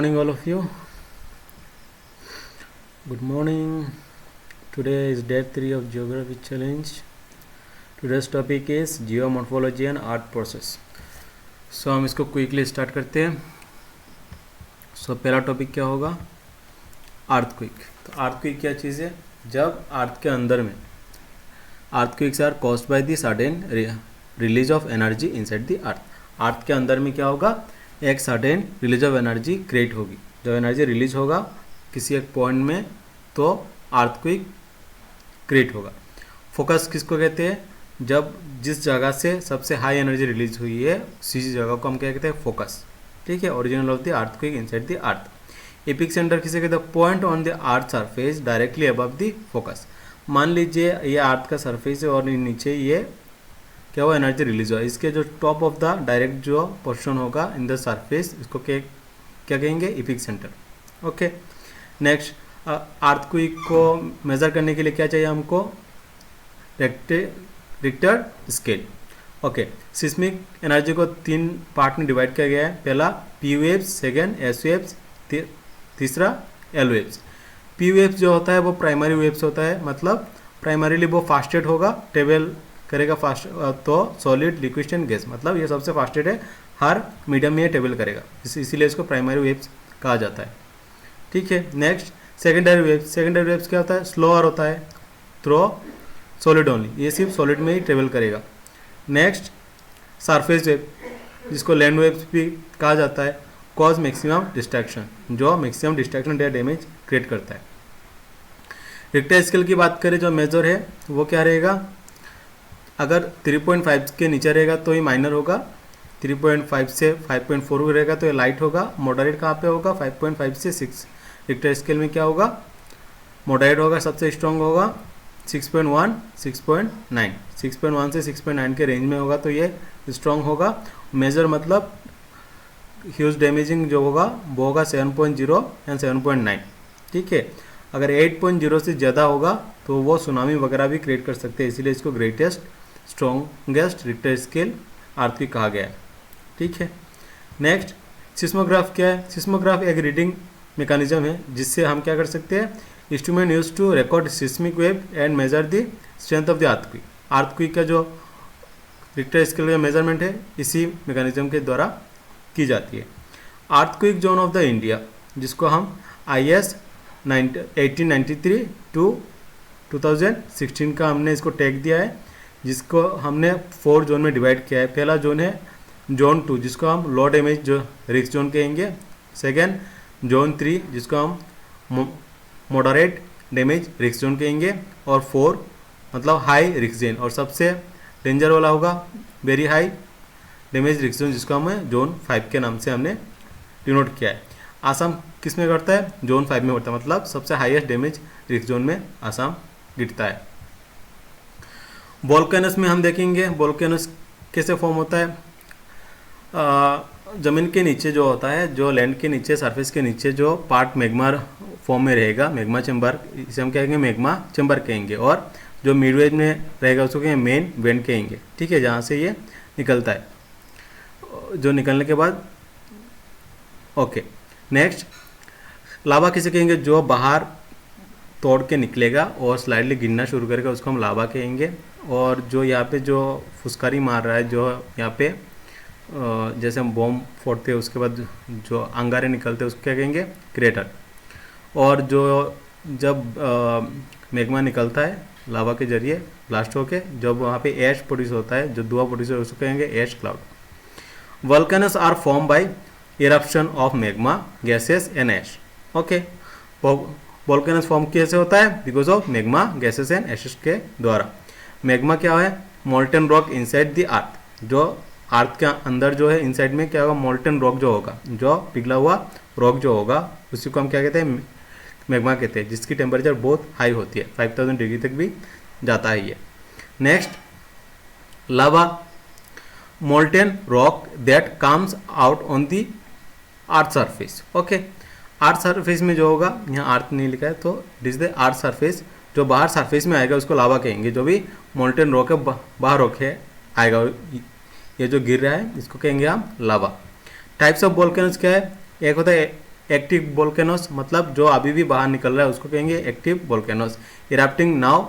morning, all of you. Good morning. Today is day 3 of Geography Challenge. Today's topic is Geomorphology and Art Process. So हम इसको quickly start करते हैं. सो पहला topic क्या होगा? Earthquake. तो अर्थक्वेक क्या चीज़ है? जब अर्थ के अंदर में earthquakes are caused by the sudden release of energy inside the earth. Earth के अंदर में क्या होगा? एक sudden release of energy create होगी. जब एनर्जी रिलीज होगा किसी एक पॉइंट में तो अर्थक्वेक क्रिएट होगा. फोकस किसको कहते हैं? जब जिस जगह से सबसे हाई एनर्जी रिलीज हुई है उसी जगह को हम क्या कहते हैं? फोकस. ठीक है. Original of the earthquake inside the earth. Epic centre किसे कहते हैं? Point on the earth surface directly above the focus. मान लीजिए ये अर्थ का सरफेस है और नीचे ये क्या हुआ? एनर्जी रिलीज हुआ. इसके जो टॉप ऑफ द डायरेक्ट जो पोर्शन होगा इन द सरफेस इसको क्या कहेंगे? Epic centre. Okay. Next, earthquake को मेजर करने के लिए क्या चाहिए हमको? Richter scale. Okay. Seismic energy को 3 पार्ट में डिवाइड किया गया है. पहला P waves, second S waves, तीसरा एल वेव्स. पी वेव्स जो होता है वो प्राइमरी वेव्स होता है. मतलब प्राइमरीली वो फास्टेड होगा, ट्रेवल करेगा फास्ट. तो सॉलिड, लिक्विड एंड गैस, मतलब ये सबसे फास्टेड है. हर मीडियम में ये ट्रेवल करेगा, इसीलिए इसको प्राइमरी वेव्स कहा जाता है. ठीक है. Next, secondary waves. Secondary waves क्या होता है? स्लोअर होता है, थ्रो सॉलिड ओनली, ये सिर्फ सॉलिड में ही ट्रेवल करेगा. नेक्स्ट, सरफेस वेव जिसको लैंड वेव्स भी कहा जाता है. कॉज मैक्सिमम डिस्ट्रैक्शन, जो मैक्सिमम डिस्ट्रैक्शन या डैमेज क्रिएट करता है. रिक्टर स्केल की बात करें जो मेजर है वो क्या रहेगा? अगर 3.5 के नीचे रहेगा तो ये माइनर होगा. 3.5 से 5.4 रहेगा तो ये लाइट होगा. मॉडरेट कहाँ पे होगा? 5.5 से 6. रिक्टर स्केल में क्या होगा? मॉडरेट होगा, सबसे स्ट्रॉन्ग होगा. 6.1, 6.9. 6.1 से 6.9 के रेंज में होगा तो ये स्ट्रॉन्ग होगा. मेजर मतलब ह्यूज डैमेजिंग जो होगा वो होगा 7.0 एंड 7.9. ठीक है. अगर 8.0 से ज़्यादा होगा तो वो सुनामी वगैरह भी क्रिएट कर सकते हैं, इसीलिए इसको greatest strongest Richter scale earthquake कहा गया है. ठीक है. नेक्स्ट, सिस्मोग्राफ क्या है? सिस्मोग्राफ एक रीडिंग मैकेनिज्म है जिससे हम क्या कर सकते हैं? Instrument use to record seismic wave and measure the strength of the earthquake. Earthquake का जो रिक्टर स्केल का मेजरमेंट है इसी मैकेनिज्म के द्वारा की जाती है. Earthquake zone of the India जिसको हम IS 1893 टू 2016 का हमने इसको टैग दिया है, जिसको हमने 4 जोन में डिवाइड किया है. पहला जोन है जोन 2 जिसको हम लो डैमेज जो रिस्क जोन कहेंगे. सेकेंड जोन 3 जिसको हम मॉडरेट डैमेज रिस्क जोन कहेंगे. और 4 मतलब हाई रिस्क जोन, और सबसे डेंजर वाला होगा very high damage risk zone जिसको हमें जोन 5 के नाम से हमने डिनोट किया है. आसाम किस में करता है? जोन 5 में करता है, मतलब सबसे हाईएस्ट डैमेज रिस्क जोन में आसाम गिरता है. वोल्केनस में हम देखेंगे वोल्केनस कैसे फॉर्म होता है. ज़मीन के नीचे जो होता है, जो लैंड के नीचे सरफेस के नीचे जो पार्ट मैग्मा फॉर्म में रहेगा, मैग्मा चैम्बर, इसे हम कहेंगे मैग्मा चैम्बर कहेंगे. और जो मिडवेज में रहेगा उसको कहेंगे मेन वेंट कहेंगे. ठीक है. जहाँ से ये निकलता है, जो निकलने के बाद ओके. नेक्स्ट, लावा किसे कहेंगे? जो बाहर तोड़ के निकलेगा और स्लाइडली गिरना शुरू करेगा उसको हम लावा कहेंगे. और जो यहाँ पे जो फुसकारी मार रहा है, जो यहाँ पे जैसे हम बॉम्ब फोड़ते हैं उसके बाद जो अंगारे निकलते हैं उसको क्या कहेंगे? क्रेटर. और जो जब मैग्मा निकलता है लावा के जरिए ब्लास्ट होके, जब वहाँ पे ऐश प्रोड्यूस होता है, जो धुआं प्रोड्यूस होता है उसको कहेंगे ash cloud. Volcanoes are form by eruption of magma gases and ash. Okay. Volcanoes form कैसे होता है? Because of magma gases and ashes के द्वारा. मैग्मा क्या है? Molten rock inside the earth. जो अर्थ के अंदर जो है इनसाइड में क्या होगा? मोल्टन रॉक जो होगा, जो पिघला हुआ रॉक जो होगा उसी को हम क्या कहते हैं? मैग्मा कहते हैं, जिसकी टेम्परेचर बहुत हाई होती है, 5000 डिग्री तक भी जाता है ये. Next, lava, molten rock that comes out on the earth surface. Okay. Earth surface में जो होगा, यहाँ अर्थ नहीं लिखा है तो it is the earth surface, जो बाहर सरफेस में आएगा उसको लावा कहेंगे. जो भी मोल्टन रॉक है बाहर रॉक है आएगा, ये जो गिर रहा है इसको कहेंगे हम लावा. टाइप्स ऑफ वोल्केनोस क्या है? एक होता है एक्टिव वोल्केनोस मतलब जो अभी भी बाहर निकल रहा है उसको कहेंगे एक्टिव वोल्केनोस। इरप्टिंग नाउ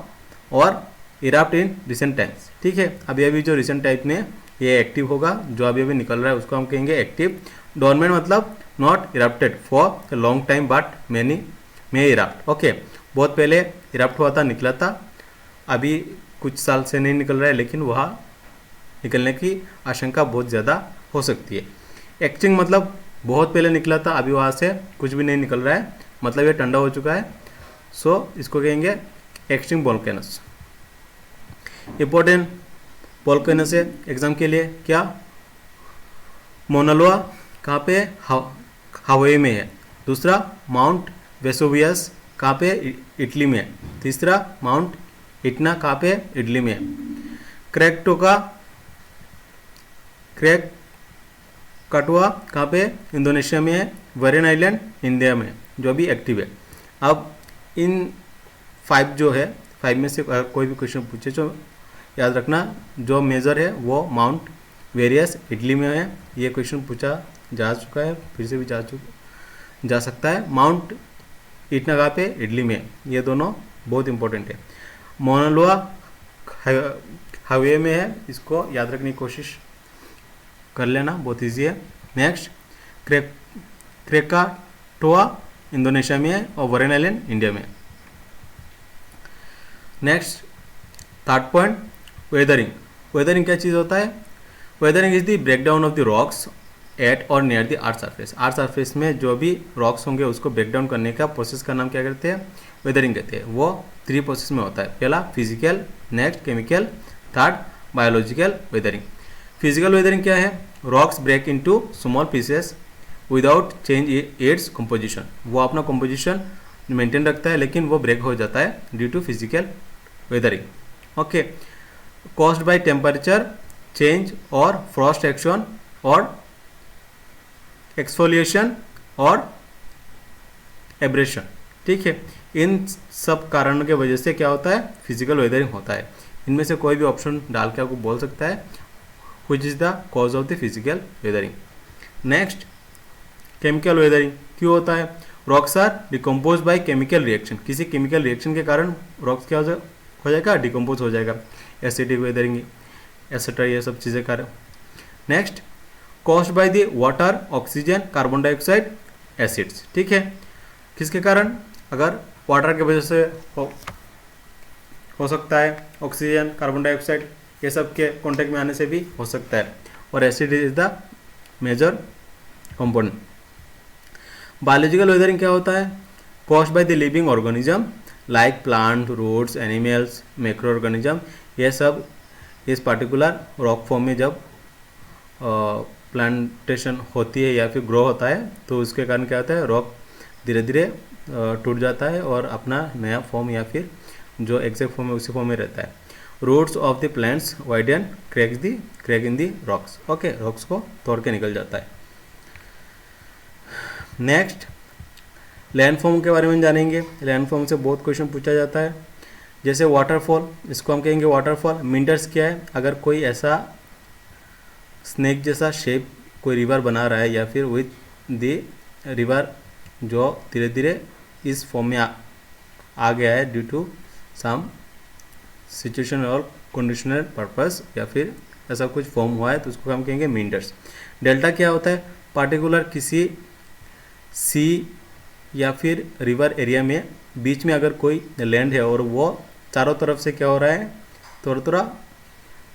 और इरप्ट इन रिसेंट टाइम्स, ठीक है, अभी अभी जो रिसेंट टाइम में ये एक्टिव होगा, जो अभी अभी निकल रहा है उसको हम कहेंगे एक्टिव। डोरमेंट मतलब not erupted for long time but many may erupt, okay, बहुत पहले इरप्ट हुआ था, निकला था, अभी कुछ साल से नहीं निकल रहा है, लेकिन वह निकलने की आशंका बहुत ज़्यादा हो सकती है। एक्सटिंक्ट मतलब बहुत पहले निकला था, अभी वहाँ से कुछ भी नहीं निकल रहा है, मतलब ये ठंडा हो चुका है, सो इसको कहेंगे एक्सटिंक्ट वोल्केनस। इंपॉर्टेंट वोल्केनस है एग्जाम के लिए, क्या, मोनालोआ कहाँ पे, हवाई में है। दूसरा माउंट वेसुवियस कहाँ पे, इटली में है। तीसरा माउंट इटना कहाँ पे, इटली में है। क्रैकटोका कटवा कहाँ पे, इंडोनेशिया में है। वरेन आइलैंड इंडिया में, जो भी एक्टिव है। अब इन 5 जो है, 5 में से कोई भी क्वेश्चन पूछे तो याद रखना जो मेजर है वो माउंट वेरियस इटली में है, ये क्वेश्चन पूछा जा चुका है, फिर से भी जा सकता है। माउंट इटना कहाँ पे, इटली में, ये दोनों बहुत इंपॉर्टेंट है। मोनालोआ हवाई में है, इसको याद रखने की कोशिश कर लेना, बहुत ईजी है। नेक्स्ट क्रेकाटोआ इंडोनेशिया में है और वरेन आइलैंड इंडिया में। Next third point, weathering. Weathering क्या चीज़ होता है? Weathering is the break down of the rocks at or near the earth surface. Earth surface में जो भी रॉक्स होंगे उसको ब्रेक डाउन करने का प्रोसेस का नाम क्या कहते हैं? वेदरिंग कहते हैं। वो 3 प्रोसेस में होता है, पहला physical, next chemical, third biological weathering. Physical weathering क्या है? Rocks break into small pieces without change its composition. वो अपना कंपोजिशन मेंटेन रखता है लेकिन वो ब्रेक हो जाता है due to physical weathering. Okay, caused by temperature change और फ्रॉस्ट एक्शन और एक्सफोलिएशन और एब्रेशन, ठीक है। इन सब कारणों के वजह से क्या होता है? फिजिकल वेदरिंग होता है। इनमें से कोई भी ऑप्शन डाल के आपको बोल सकता है which is the cause of the physical weathering. Next chemical weathering क्यों होता है? Rocks are decompose by chemical reaction. किसी केमिकल रिएक्शन के कारण रॉक्स क्या हो जाएगा? डिकम्पोज हो जाएगा। एसिडिक वेदरिंग एसेट्रा, ये सब चीज़ें कारण। Next caused by the water, oxygen, carbon dioxide, acids, ठीक है। किसके कारण? अगर वाटर की वजह से हो सकता है, ऑक्सीजन, कार्बन डाइऑक्साइड ये सब के कॉन्टेक्ट में आने से भी हो सकता है, और acid is the major component. Biological weathering क्या होता है? Caused by the living organism like plant, roots, animals, micro organism, ये सब इस पार्टिकुलर रॉक फॉर्म में जब प्लांटेशन होती है या फिर ग्रो होता है तो उसके कारण क्या होता है? रॉक धीरे धीरे टूट जाता है और अपना नया फॉर्म या फिर जो एग्जैक्ट फॉर्म है उसी फॉर्म में रहता है। Roots of the plants widen crack in the rocks, okay, rocks को तोड़ के निकल जाता है। नेक्स्ट लैंडफॉर्म के बारे में जानेंगे। लैंडफॉर्म से बहुत क्वेश्चन पूछा जाता है, जैसे वाटरफॉल, इसको हम कहेंगे वाटरफॉल। मिंडर्स क्या है? अगर कोई ऐसा स्नेक जैसा शेप कोई रिवर बना रहा है या फिर विथ द रिवर जो धीरे धीरे इस फॉर्म में आ गया है ड्यू टू सम सिचुएशन और कंडीशनल पर्पस, या फिर ऐसा कुछ फॉर्म हुआ है तो उसको हम कहेंगे मिंडर्स। डेल्टा क्या होता है? पार्टिकुलर किसी सी या फिर रिवर एरिया में बीच में अगर कोई लैंड है और वो चारों तरफ से क्या हो रहा है? थोड़ा थोड़ा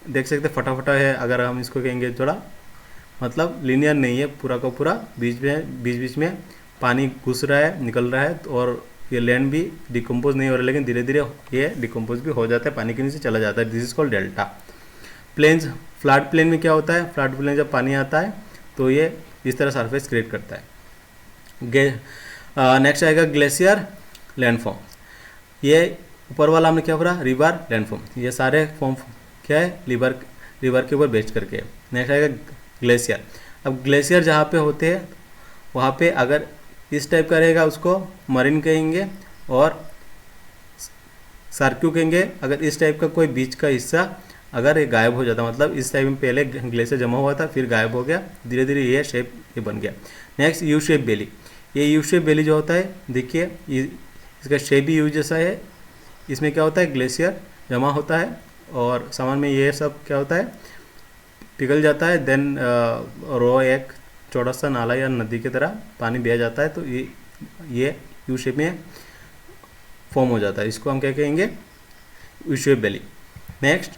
देख सकते फटाफटा है, अगर हम इसको कहेंगे थोड़ा, मतलब लीनियर नहीं है पूरा का पूरा, बीच में पानी घुस रहा है, निकल रहा है, और ये लैंड भी डिकम्पोज नहीं हो रहा है लेकिन धीरे धीरे ये डिकम्पोज भी हो जाता है, पानी के नीचे चला जाता है। This is called delta. Plains, flood plain में क्या होता है? फ्लड प्लेन जब पानी आता है तो ये इस तरह सरफेस क्रिएट करता है। नेक्स्ट आएगा ग्लेशियर लैंडफॉर्म। ये ऊपर वाला हमने क्या पढ़ा? River landform. ये सारे फॉर्म क्या है? रिवर के ऊपर बेस्ड करके। नेक्स्ट आएगा ग्लेशियर। अब ग्लेशियर जहाँ पे होते हैं वहाँ पे अगर इस टाइप का रहेगा उसको मरीन कहेंगे, और सर्क्यू कहेंगे अगर इस टाइप का कोई बीच का हिस्सा अगर ये गायब हो जाता, मतलब इस टाइप में पहले ग्लेशियर जमा हुआ था फिर गायब हो गया, धीरे धीरे ये शेप ये बन गया। नेक्स्ट यू शेप बेली। ये यू शेप वैली जो होता है, देखिए इसका शेप भी यू जैसा है। इसमें क्या होता है, ग्लेशियर जमा होता है और सामान में ये सब क्या होता है, पिघल जाता है। देन रो एक छोटा सा नाला या नदी की तरह पानी बह जाता है, तो ये यू शेप में फॉर्म हो जाता है। इसको हम क्या कहेंगे, U shape valley. Next,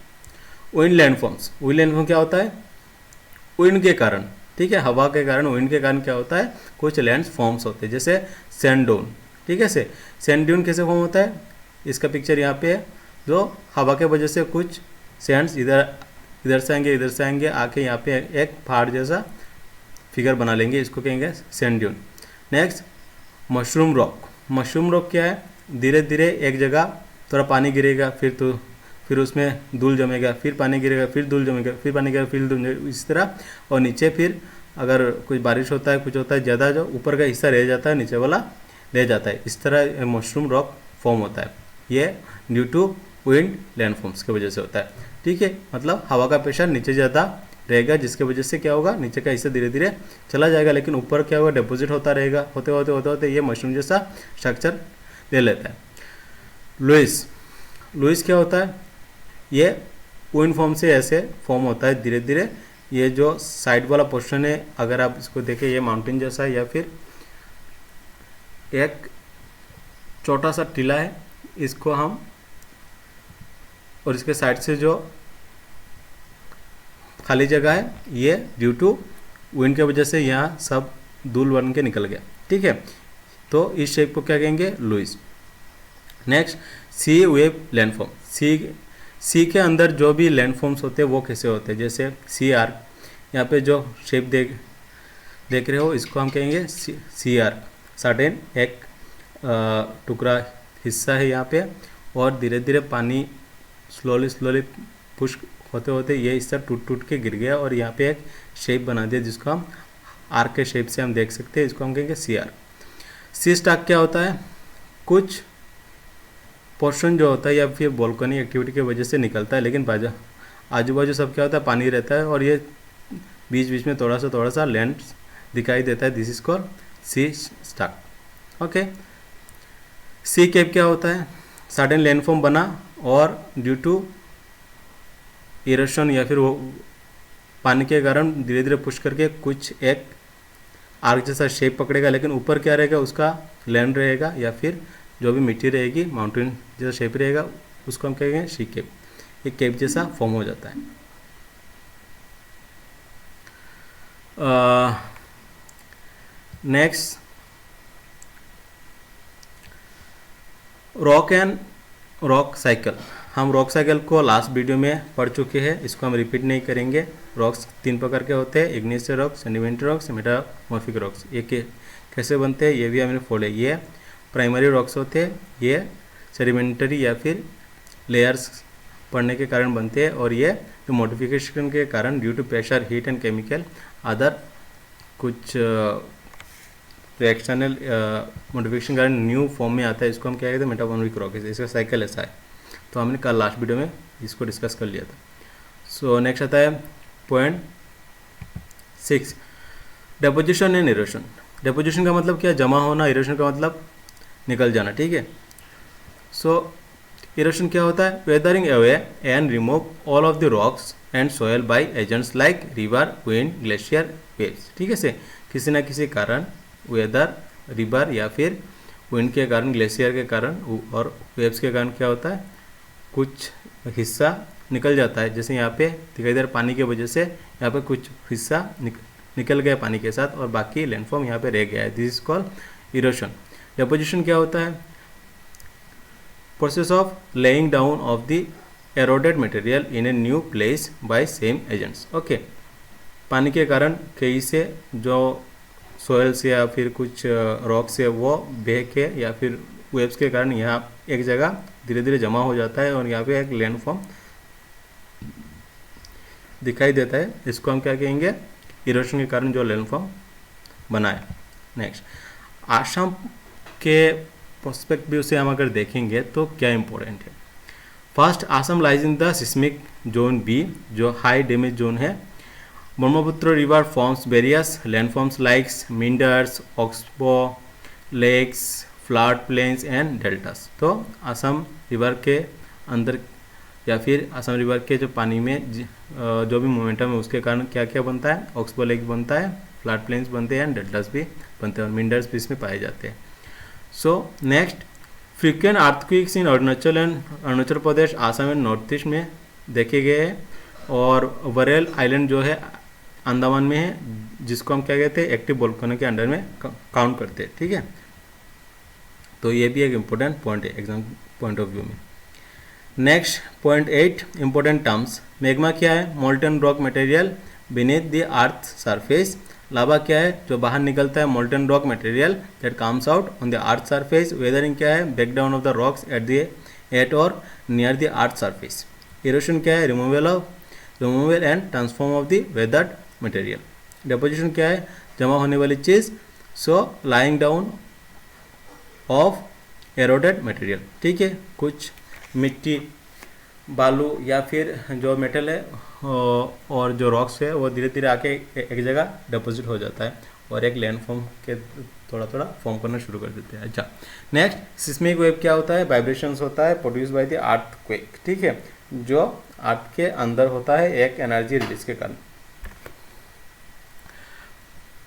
wind landforms. Wind landform क्या होता है, विंड के कारण, ठीक है, हवा के कारण, विंड के कारण क्या होता है, कुछ लैंड फॉर्म्स होते हैं, जैसे सैंड ड्यून, ठीक है। सैंड ड्यून कैसे फॉर्म होता है, इसका पिक्चर यहाँ पे है, जो हवा के वजह से कुछ सैंड्स इधर से आएंगे आके यहाँ पे एक पहाड़ जैसा फिगर बना लेंगे, इसको कहेंगे sand dune. Next, mushroom rock. Mushroom rock क्या है, धीरे धीरे एक जगह थोड़ा पानी गिरेगा, फिर उसमें धूल जमेगा, फिर पानी गिरेगा, फिर धूल जमेगा, फिर पानी गिरेगा, फिर धूल जमेगा, इस तरह। और नीचे फिर अगर कुछ बारिश होता है, कुछ होता है ज़्यादा, जो ऊपर का हिस्सा रह जाता है, नीचे वाला रह जाता है। इस तरह मशरूम रॉक फॉर्म होता है। ये ड्यू टू विंड लैंडफॉर्म्स की वजह से होता है, ठीक है। मतलब हवा का प्रेशर नीचे ज़्यादा रहेगा, जिसकी वजह से क्या होगा, नीचे का हिस्सा धीरे धीरे चला जाएगा, लेकिन ऊपर क्या होगा, डिपॉजिट होता रहेगा, होते होते ये मशरूम जैसा स्ट्रक्चर ले लेता है। लुइस क्या होता है, ये विंड फॉर्म से ऐसे फॉर्म होता है धीरे धीरे। ये जो साइड वाला पोर्शन है, अगर आप इसको देखें, ये माउंटेन जैसा है या फिर एक छोटा सा टीला है, इसको हम, और इसके साइड से जो खाली जगह है, ये ड्यू टू विंड की वजह से यहाँ सब धूल बन के निकल गया, ठीक है। तो इस शेप को क्या कहेंगे, लुइस। नेक्स्ट, सी वेव लैंडफॉर्म। सी के अंदर जो भी लैंडफॉर्म्स होते हैं वो कैसे होते हैं, जैसे सी आर्क, यहाँ पे जो शेप देख रहे हो, इसको हम कहेंगे सी आर्क। सडन एक टुकड़ा हिस्सा है यहाँ पे, और धीरे धीरे पानी स्लोली पुश होते होते ये हिस्सा टूट के गिर गया, और यहाँ पे एक शेप बना दिया, जिसको हम आर्क के शेप से हम देख सकते हैं, इसको हम कहेंगे सी आर्क। सी स्टाक क्या होता है, कुछ पोर्शन जो होता है या फिर वोल्केनिक एक्टिविटी की वजह से निकलता है, लेकिन आजू बाजू सब क्या होता है, पानी रहता है, और ये बीच बीच में थोड़ा सा लैंड दिखाई देता है। This is called sea stack, okay. Sea cape क्या होता है, सडन लैंडफॉर्म बना और ड्यू टू इरोशन या फिर वो पानी के कारण धीरे धीरे पुश करके कुछ एक आर्क जैसा शेप पकड़ेगा, लेकिन ऊपर क्या रहेगा, उसका लैंड रहेगा या फिर जो भी मिट्टी रहेगी, माउंटेन जैसा शेप रहेगा, उसको हम कहेंगे सी केप। एक केप जैसा फॉर्म हो जाता है। Next, rock cycle. हम रॉक साइकिल को लास्ट वीडियो में पढ़ चुके हैं, इसको हम रिपीट नहीं करेंगे। रॉक्स 3 प्रकार के होते हैं, igneous rocks, sedimentary rocks, metamorphic rocks. ये कैसे बनते हैं, ये भी हमने फॉलो। ये प्राइमरी रॉक्स होते हैं, ये सेडिमेंटरी या फिर लेयर्स पड़ने के कारण बनते हैं, और ये मॉडिफिकेशन के कारण due to pressure, heat and chemical other कुछ रिएक्शनल मॉडिफिकेशन कारण न्यू फॉर्म में आता है, इसको हम क्या कहते हैं, मेटामॉर्फिक रॉक्स। इसका साइकिल ऐसा है, तो हमने कल लास्ट वीडियो में इसको डिस्कस कर लिया था। सो नेक्स्ट आता है point 6, deposition and erosion. Deposition का मतलब क्या, जमा होना, इरोशन का मतलब निकल जाना, ठीक है। सो इरोशन क्या होता है, weathering away and remove all of the rocks and soil by agents like river, wind, glacier, waves, ठीक है। से किसी ना किसी कारण, वेदर, रिवर या फिर विंड के कारण, ग्लेशियर के कारण और वेव्स के कारण क्या होता है, कुछ हिस्सा निकल जाता है। जैसे यहाँ पे दिखाई दे रहा, पानी की वजह से यहाँ पे कुछ हिस्सा निकल गया पानी के साथ, और बाकी लैंडफॉर्म यहाँ पे रह गया है। This is called erosion. Deposition क्या होता है, process of laying down of the eroded material in a new place by same agents, okay. पानी के कारण कहीं से जो सोयल से या फिर कुछ रॉक से वो बह के या फिर वेव्स के कारण यहाँ एक जगह धीरे धीरे जमा हो जाता है, और यहाँ पे एक लैंडफॉर्म दिखाई देता है, इसको हम क्या कहेंगे, इरोशन के कारण जो लैंडफॉर्म बना है। नेक्स्ट, आसाम के पर्सपेक्टिव से हम अगर देखेंगे तो क्या इंपॉर्टेंट है। First, Assam lies in the seismic zone B, जो हाई डैमेज जोन है, Brahmaputra river forms various landforms likes meanders, oxbow lakes, flat plains and deltas. तो असम रिवर के अंदर या फिर असम रिवर के जो पानी में जो भी मोमेंटम है उसके कारण क्या क्या बनता है, ऑक्सबो लेक बनता है, फ्लैट प्लेन्स बनते हैं, डेल्टास भी बनते हैं और मिंडर्स भी इसमें पाए जाते हैं। So next, frequent earthquakes in Arunachal Pradesh, Assam and north east में देखे गए हैं और वरेल आइलैंड जो है अंडमान में है, जिसको हम क्या कहते हैं एक्टिव वोल्केनो के अंडर में काउंट करते हैं। ठीक है, तो ये भी एक इम्पोर्टेंट पॉइंट है एग्जाम पॉइंट ऑफ व्यू में। Next point 8 important terms. Magma क्या है, molten rock material beneath the earth surface. Lava क्या है, जो बाहर निकलता है, molten rock material that comes out on the earth surface. Weathering क्या है, break down of the rocks at or near the earth surface. Erosion क्या है, removal and transform of the weathered material. Deposition क्या है, जमा होने वाली चीज़, सो lying down of एरोडेड material. ठीक है, कुछ मिट्टी, बालू या फिर जो मेटल है और जो रॉक्स है वो धीरे धीरे आके एक जगह डिपॉजिट हो जाता है और एक लैंड फॉर्म के थोड़ा थोड़ा फॉर्म करना शुरू कर देते हैं। अच्छा, नेक्स्ट सिस्मिक वेव क्या होता है, वाइब्रेशंस होता है प्रोड्यूस बाय द अर्थक्वेक। ठीक है, जो अर्थ के अंदर होता है एक एनर्जी रिलीज के कारण।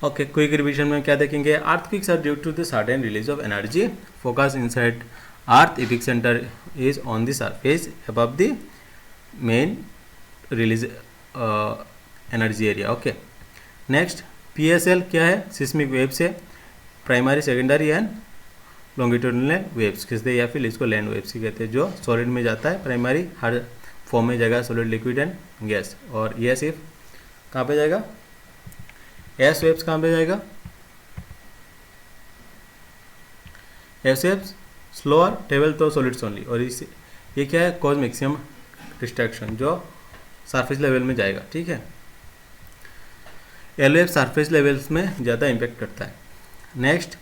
ओके, क्विक रिवीजन में क्या देखेंगे, earthquakes are due to the certain release of energy, focus inside earth, epicentre is on the surface above the main release energy area. Okay, next PSL क्या है, seismic waves है, primary secondary and longitudinal waves खींचते हैं या फिर इसको land waves ही कहते हैं, जो सॉलिड में जाता है। प्राइमरी हर फॉर्म में जाएगा, सॉलिड, लिक्विड एंड गैस। और ये सिर्फ कहाँ पे जाएगा, एस वेव्स कहाँ पे जाएगा, एस वेव्स स्लोअर टेबल तो सॉलिड्स ओनली। और इस ये क्या है, कॉज मैक्सिमम डिस्ट्रैक्शन, जो सरफेस लेवल में जाएगा। ठीक है, एल वेव सरफेस लेवल्स में ज़्यादा इम्पैक्ट करता है। Next,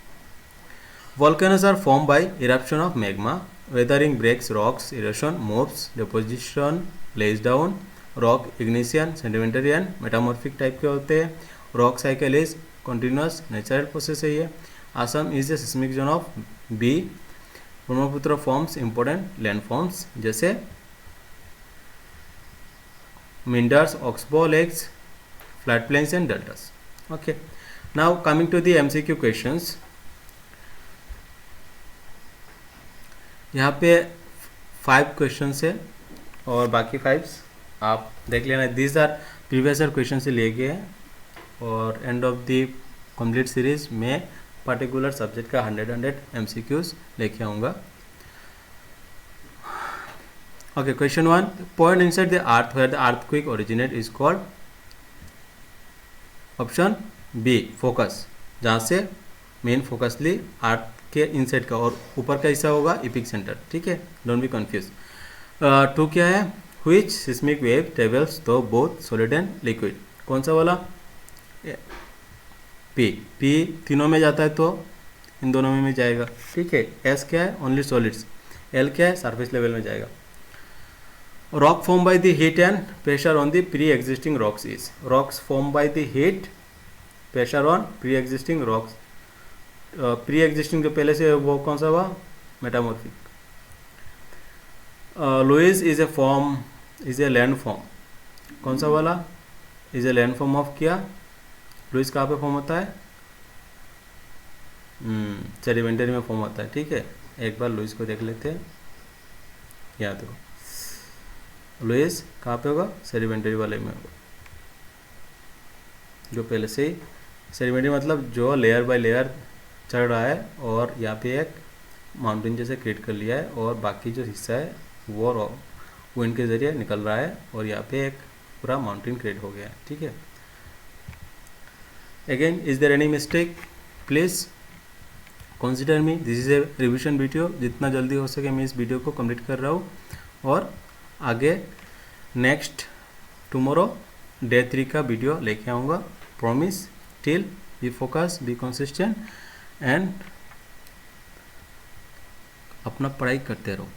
volcanoes are formed by eruption of magma, weathering breaks rocks, erosion moves, deposition lays down, rock ignition sedimentary and metamorphic type के होते हैं। Rock cycle is continuous natural process है ये। Assam is a seismic zone of B. Brahmaputra forms important land forms जैसे meanders, oxbow lakes, flat plains and deltas. Okay, now coming to the MCQ questions. यहाँ पे 5 question है और बाकी 5 आप देख लेना। These are previous year question से लिए गए हैं और end of the complete series में पर्टिकुलर सब्जेक्ट का 100 MCQs लेके आऊँगा। Okay, question 1, point inside the earth where the earthquake originate is called. Option B focus, जहाँ से मेन फोकस ली अर्थ के इनसाइड का और ऊपर का हिस्सा होगा एपिक सेंटर। ठीक है, डोंट बी कंफ्यूज। 2 क्या है, व्हिच सिस्मिक वेव ट्रेवल्स तो बोथ सॉलिड एंड लिक्विड। कौन सा वाला, पी तीनों में जाता है तो इन दोनों में जाएगा। ठीक है, एस क्या है, ओनली सॉलिड्स। एल क्या है, सरफेस लेवल में जाएगा। Rock form by the heat and pressure on the pre existing rocks is. Rocks form by the heat, pressure on pre existing rocks. Pre existing जो पहले से वो कौन सा हुआ, metamorphic. Loess is a land form. कौन सा वाला, is a land form of क्या, लुइस कहाँ पे फॉर्म होता है, सेडिमेंटरी में फॉर्म होता है। ठीक है, एक बार लुइस को देख लेते हैं। याद देखो, लुइस कहाँ पे होगा, सेडिमेंटरी वाले में होगा, जो पहले से ही सेडिमेंटरी मतलब जो लेयर बाय लेयर चढ़ रहा है और यहाँ पे एक माउंटेन जैसे क्रिएट कर लिया है और बाकी जो हिस्सा है वो विंड के जरिए निकल रहा है और यहाँ पे एक पूरा माउंटेन क्रिएट हो गया है। ठीक है, again is there any mistake, please consider me, this is a revision video. जितना जल्दी हो सके मैं इस वीडियो को कंप्लीट कर रहा हूँ और आगे नेक्स्ट टुमारो डे 3 का वीडियो लेके आऊँगा। Promise, till B focus, be consistent and अपना पढ़ाई करते रहो।